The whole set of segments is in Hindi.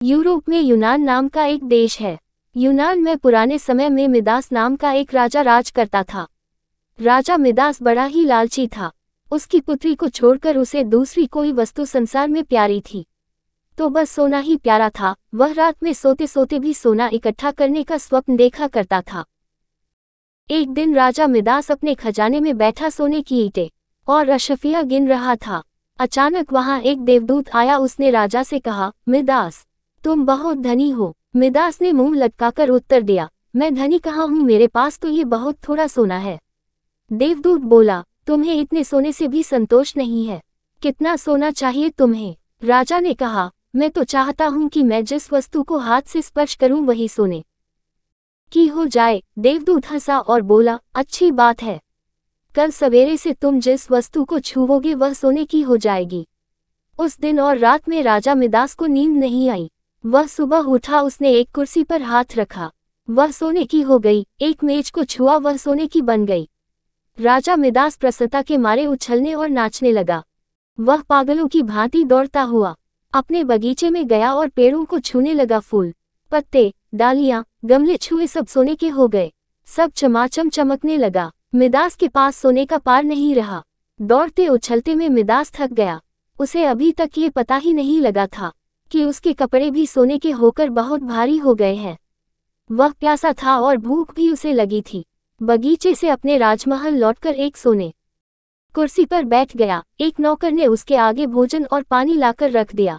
यूरोप में यूनान नाम का एक देश है। यूनान में पुराने समय में मिदास नाम का एक राजा राज करता था। राजा मिदास बड़ा ही लालची था। उसकी पुत्री को छोड़कर उसे दूसरी कोई वस्तु संसार में प्यारी थी तो बस सोना ही प्यारा था। वह रात में सोते सोते भी सोना इकट्ठा करने का स्वप्न देखा करता था। एक दिन राजा मिदास अपने खजाने में बैठा सोने की ईंटें और अशफियाँ गिन रहा था। अचानक वहां एक देवदूत आया। उसने राजा से कहा, मिदास, तुम बहुत धनी हो। मिदास ने मुंह लटकाकर उत्तर दिया, मैं धनी कहाँ हूँ, मेरे पास तो ये बहुत थोड़ा सोना है। देवदूत बोला, तुम्हें इतने सोने से भी संतोष नहीं है, कितना सोना चाहिए तुम्हें? राजा ने कहा, मैं तो चाहता हूँ कि मैं जिस वस्तु को हाथ से स्पर्श करूँ वही सोने की हो जाए। देवदूत हंसा और बोला, अच्छी बात है, कल सवेरे से तुम जिस वस्तु को छूओगे वह सोने की हो जाएगी। उस दिन और रात में राजा मिदास को नींद नहीं आई। वह सुबह उठा, उसने एक कुर्सी पर हाथ रखा, वह सोने की हो गई। एक मेज को छुआ, वह सोने की बन गई। राजा मिदास प्रसन्नता के मारे उछलने और नाचने लगा। वह पागलों की भांति दौड़ता हुआ अपने बगीचे में गया और पेड़ों को छूने लगा। फूल, पत्ते, डालियां, गमले छुए सब सोने के हो गए। सब चमाचम चमकने लगा। मिदास के पास सोने का पार नहीं रहा। दौड़ते उछलते में मिदास थक गया। उसे अभी तक ये पता ही नहीं लगा था कि उसके कपड़े भी सोने के होकर बहुत भारी हो गए हैं। वह प्यासा था और भूख भी उसे लगी थी। बगीचे से अपने राजमहल लौटकर एक सोने कुर्सी पर बैठ गया। एक नौकर ने उसके आगे भोजन और पानी लाकर रख दिया,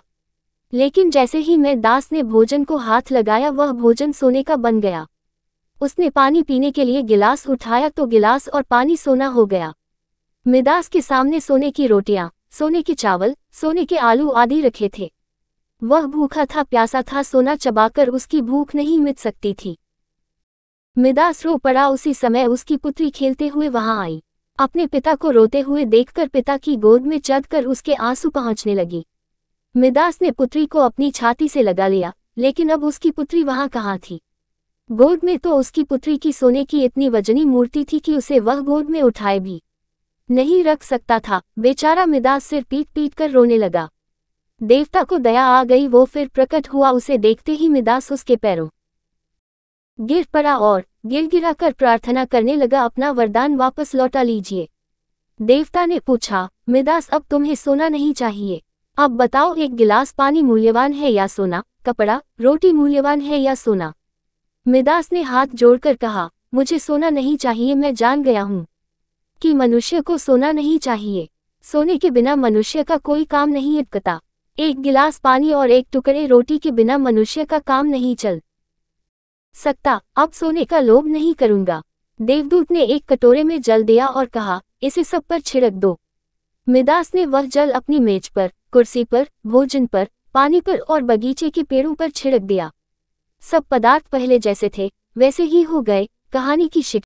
लेकिन जैसे ही मिदास ने भोजन को हाथ लगाया वह भोजन सोने का बन गया। उसने पानी पीने के लिए गिलास उठाया तो गिलास और पानी सोना हो गया। मिदास के सामने सोने की रोटियां, सोने के चावल, सोने के आलू आदि रखे थे। वह भूखा था, प्यासा था, सोना चबाकर उसकी भूख नहीं मिट सकती थी। मिदास रो पड़ा। उसी समय उसकी पुत्री खेलते हुए वहां आई। अपने पिता को रोते हुए देखकर पिता की गोद में चढ़कर उसके आंसू पहुंचने लगी। मिदास ने पुत्री को अपनी छाती से लगा लिया, लेकिन अब उसकी पुत्री वहां कहाँ थी? गोद में तो उसकी पुत्री की सोने की इतनी वजनी मूर्ति थी कि उसे वह गोद में उठाए भी नहीं रख सकता था। बेचारा मिदास सिर पीट पीट कर रोने लगा। देवता को दया आ गई, वो फिर प्रकट हुआ। उसे देखते ही मिदास उसके पैरों गिर पड़ा और गिड़गिड़ा कर प्रार्थना करने लगा, अपना वरदान वापस लौटा लीजिए। देवता ने पूछा, मिदास, अब तुम्हें सोना नहीं चाहिए, अब बताओ, एक गिलास पानी मूल्यवान है या सोना? कपड़ा, रोटी मूल्यवान है या सोना? मिदास ने हाथ जोड़कर कहा, मुझे सोना नहीं चाहिए। मैं जान गया हूँ कि मनुष्य को सोना नहीं चाहिए। सोने के बिना मनुष्य का कोई काम नहीं अटकता। एक गिलास पानी और एक टुकड़े रोटी के बिना मनुष्य का काम नहीं चल सकता। अब सोने का लोभ नहीं करूंगा। देवदूत ने एक कटोरे में जल दिया और कहा, इसे सब पर छिड़क दो। मिदास ने वह जल अपनी मेज पर, कुर्सी पर, भोजन पर, पानी पर और बगीचे के पेड़ों पर छिड़क दिया। सब पदार्थ पहले जैसे थे वैसे ही हो गए। कहानी की शिक्षा